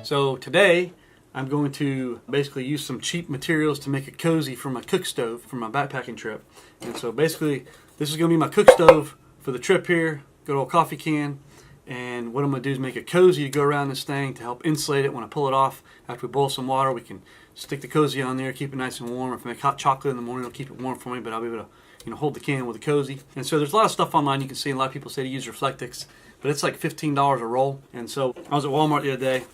So today I'm going to basically use some cheap materials to make a cozy for my cook stove for my backpacking trip. And so basically this is going to be my cook stove for the trip here. Good old coffee can. And what I'm going to do is make a cozy to go around this thing to help insulate it. When I pull it off, after we boil some water, we can stick the cozy on there, keep it nice and warm. If I make hot chocolate in the morning, it'll keep it warm for me, but I'll be able to hold the can with a cozy. And so there's a lot of stuff online you can see. A lot of people say to use reflectix, but it's like $15 a roll. And so I was at Walmart the other day,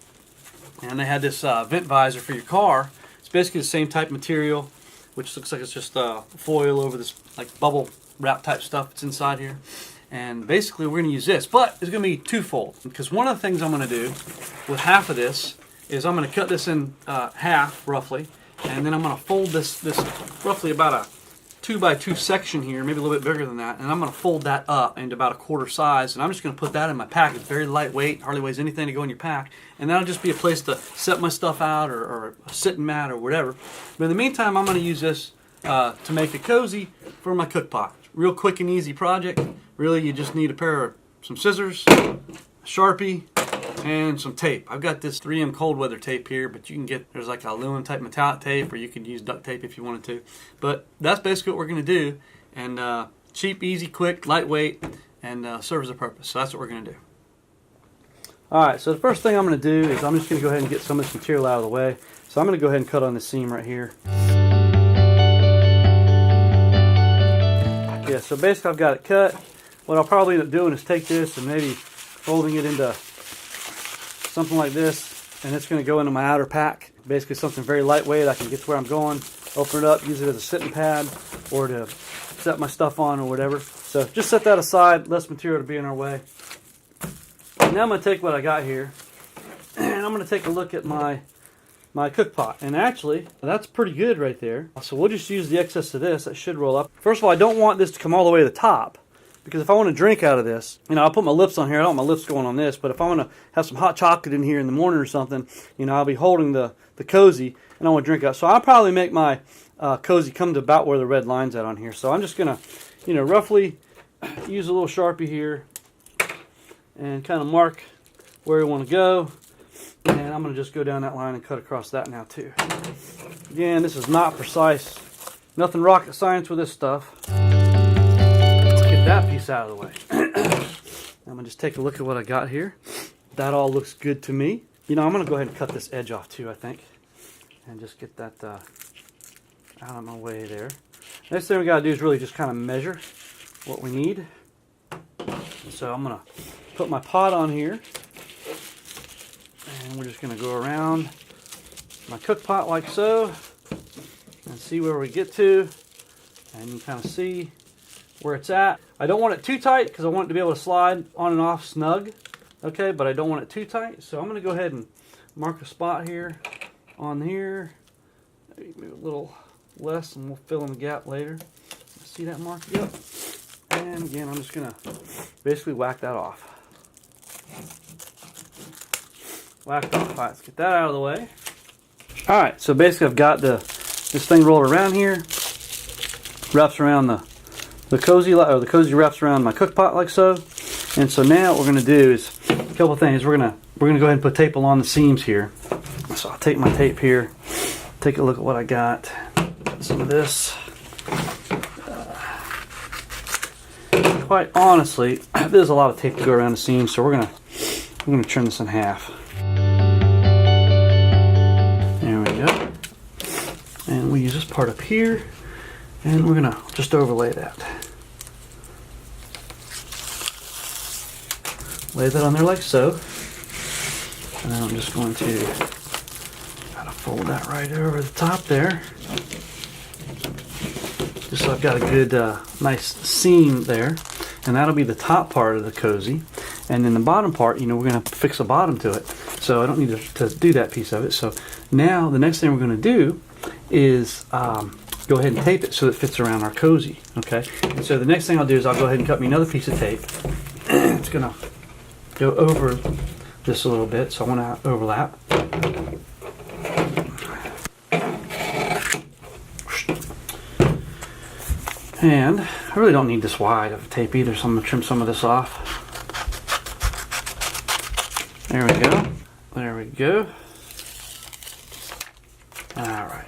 and they had this vent visor for your car. It's basically the same type of material, which looks like it's just foil over this like bubble wrap type stuff that's inside here. And basically we're going to use this, but it's going to be twofold, because one of the things I'm going to do with half of this is I'm going to cut this in half roughly, and then I'm going to fold this roughly about a 2x2 section here, maybe a little bit bigger than that, and I'm going to fold that up into about a quarter size, and I'm just going to put that in my pack. It's very lightweight, hardly weighs anything to go in your pack, and that'll just be a place to set my stuff out, or a sitting mat or whatever. But in the meantime, I'm going to use this to make a cozy for my cook pot. Real quick and easy project. Really, you just need a pair of some scissors, a Sharpie, and some tape. I've got this 3M cold weather tape here, but you can get, there's like aluminum type metallic tape, or you could use duct tape if you wanted to. But that's basically what we're going to do. And cheap, easy, quick, lightweight, and serves a purpose. So that's what we're going to do. Alright, so the first thing I'm going to do is I'm just going to go ahead and get some of this material out of the way. So I'm going to go ahead and cut on this seam right here. Yeah, so basically I've got it cut. What I'll probably end up doing is take this and maybe folding it into something like this, and it's going to go into my outer pack. Basically something very lightweight. I can get to where I'm going, open it up, use it as a sitting pad, or to set my stuff on or whatever. So just set that aside, less material to be in our way. Now I'm going to take what I got here, and I'm going to take a look at my cook pot. And actually, that's pretty good right there. So we'll just use the excess of this. That should roll up. First of all, I don't want this to come all the way to the top, because if I want to drink out of this, I'll put my lips on here. I don't want my lips going on this, but if I want to have some hot chocolate in here in the morning or something, I'll be holding the cozy, and I want to drink out. So I'll probably make my cozy come to about where the red line's at on here. So I'm just going to, roughly use a little Sharpie here and kind of mark where we want to go. And I'm going to just go down that line and cut across that now too. Again, this is not precise. Nothing rocket science with this stuff. Let's get that piece out of the way. I'm going to just take a look at what I got here. That all looks good to me. I'm going to go ahead and cut this edge off too, I think. And just get that out of my way there. Next thing we got to do is really just kind of measure what we need. So I'm going to put my pot on here. And we're just going to go around my cook pot like so and see where we get to, and you kind of see where it's at. I don't want it too tight because I want it to be able to slide on and off snug, okay, but I don't want it too tight, so I'm going to go ahead and mark a spot here on here, maybe a little less, and we'll fill in the gap later. See that mark? Yep. And again, I'm just going to basically whack that off. Whacked off. Alright, let's get that out of the way. Alright, so basically I've got this thing rolled around here. Wraps around the cozy, or the cozy wraps around my cook pot like so. And so now what we're going to do is a couple things. We're going to go ahead and put tape along the seams here. So I'll take my tape here, take a look at what I got. Some of this. Quite honestly, there's a lot of tape to go around the seams, so we're going to trim this in half. And we use this part up here, and we're going to just overlay that. Lay that on there like so. And then I'm just going to kind of fold that right over the top there. Just so I've got a good, nice seam there. And that'll be the top part of the cozy. And then the bottom part, we're going to fix a bottom to it. So I don't need to do that piece of it. So now the next thing we're going to do is go ahead and tape it so it fits around our cozy. Okay. And so the next thing I'll do is I'll go ahead and cut me another piece of tape. It's going to go over this a little bit, so I want to overlap. And I really don't need this wide of tape either, so I'm going to trim some of this off. There we go. There we go. Alright.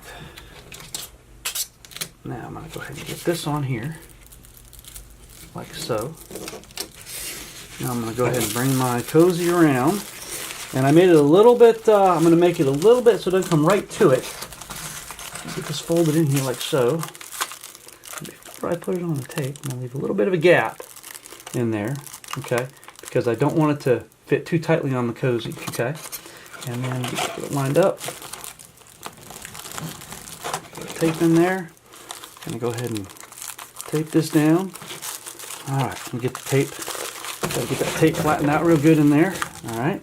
Now I'm going to go ahead and get this on here, like so. Now I'm going to go ahead and bring my cozy around. And I made it a little bit, I'm going to make it a little bit so it doesn't come right to it. Get this folded in here like so. Before I put it on the tape, I'm going to leave a little bit of a gap in there, okay? Because I don't want it to fit too tightly on the cozy, okay? And then get it lined up. Put tape in there. I'm going to go ahead and tape this down. Alright, I'm going to get the tape. Got to get that tape flattened out real good in there. Alright.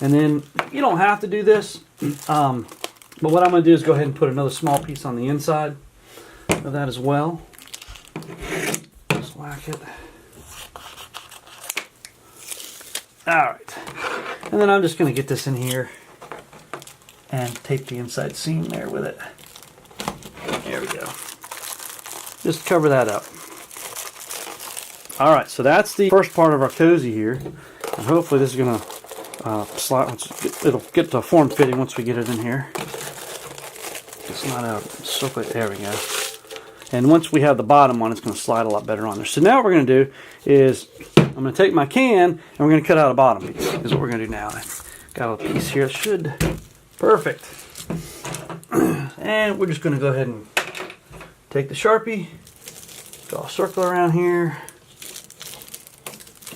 And then, you don't have to do this. But what I'm going to do is go ahead and put another small piece on the inside of that as well. Just whack it. Alright. And then I'm just going to get this in here and tape the inside seam there with it. There we go. Just cover that up. Alright, so that's the first part of our cozy here. And hopefully this is going to slide. It'll get to form fitting once we get it in here. It's not out so quick. There we go. And once we have the bottom on, it's going to slide a lot better on there. So now what we're going to do is I'm going to take my can and we're going to cut out a bottom piece. Is what we're going to do now. I've got a piece here. It should perfect. And we're just going to go ahead and take the Sharpie, draw a circle around here,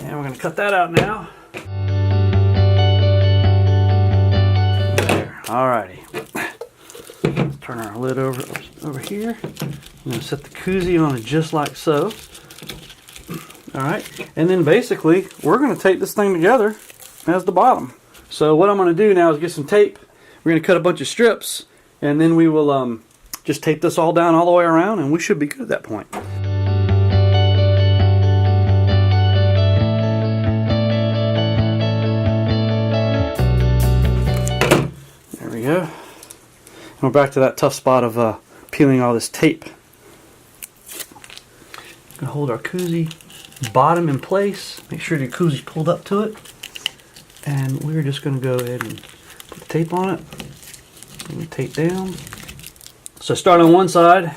and we're going to cut that out now. There. Alrighty. Let's turn our lid over here. I'm going to set the koozie on it just like so. Alright, and then basically we're going to tape this thing together as the bottom. So what I'm going to do now is get some tape. We're going to cut a bunch of strips, and then we will just tape this all down all the way around, and we should be good at that point. There we go. And we're back to that tough spot of peeling all this tape. We're going to hold our koozie bottom in place. Make sure your koozie's pulled up to it. And we're just going to go ahead and put the tape on it. Bring the tape down. So start on one side,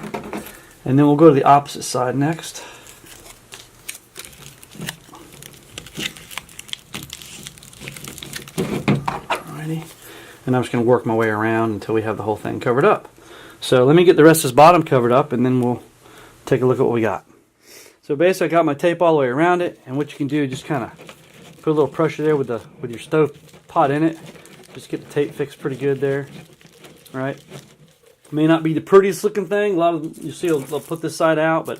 and then we'll go to the opposite side next. Alrighty. And I'm just going to work my way around until we have the whole thing covered up. So let me get the rest of this bottom covered up, and then we'll take a look at what we got. So basically I got my tape all the way around it, and what you can do is just kind of put a little pressure there with your stove pot in it. Just get the tape fixed pretty good there. Right? May not be the prettiest looking thing. A lot of you see they'll put this side out, but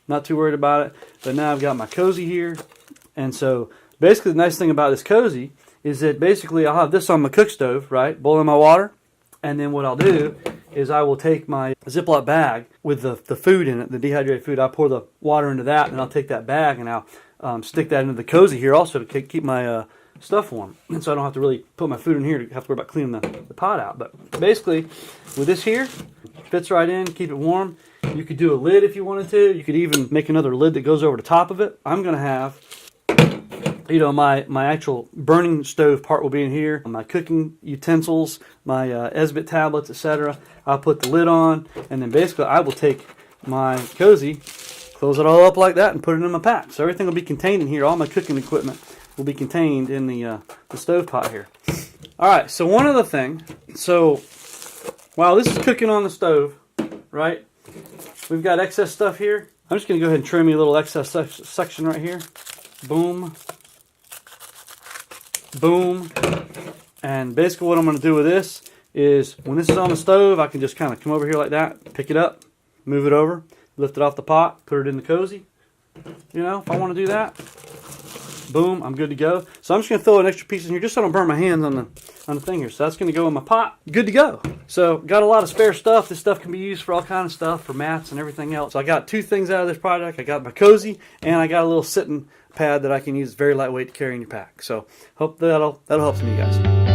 not too worried about it. But now I've got my cozy here, and so basically the nice thing about this cozy is that basically I'll have this on my cook stove, right, boiling my water, and then what I'll do is I will take my Ziploc bag with the food in it, the dehydrated food. I'll pour the water into that, and I'll take that bag and I'll stick that into the cozy here also to keep my stuff warm. And so I don't have to really put my food in here to have to worry about cleaning the pot out. But basically, with this here, fits right in, keep it warm. You could do a lid if you wanted to. You could even make another lid that goes over the top of it. I'm going to have, you know, my actual burning stove part will be in here. My cooking utensils, my Esbit tablets, etc. I'll put the lid on, and then basically I will take my cozy, close it all up like that, and put it in my pack. So everything will be contained in here. All my cooking equipment will be contained in the stove pot here. Alright, so one other thing. So while this is cooking on the stove, right, we've got excess stuff here. I'm just going to go ahead and trim me a little excess section right here. Boom. Boom. And basically what I'm going to do with this is when this is on the stove, I can just kind of come over here like that, pick it up, move it over, lift it off the pot, put it in the cozy. You know, if I want to do that, boom, I'm good to go. So I'm just going to throw an extra piece in here just so I don't burn my hands on the thing here. So that's going to go in my pot. Good to go. So got a lot of spare stuff. This stuff can be used for all kind of stuff, for mats and everything else. So I got two things out of this project. I got my cozy, and I got a little sitting pad that I can use. Very lightweight to carry in your pack. So hope that'll help some of you guys.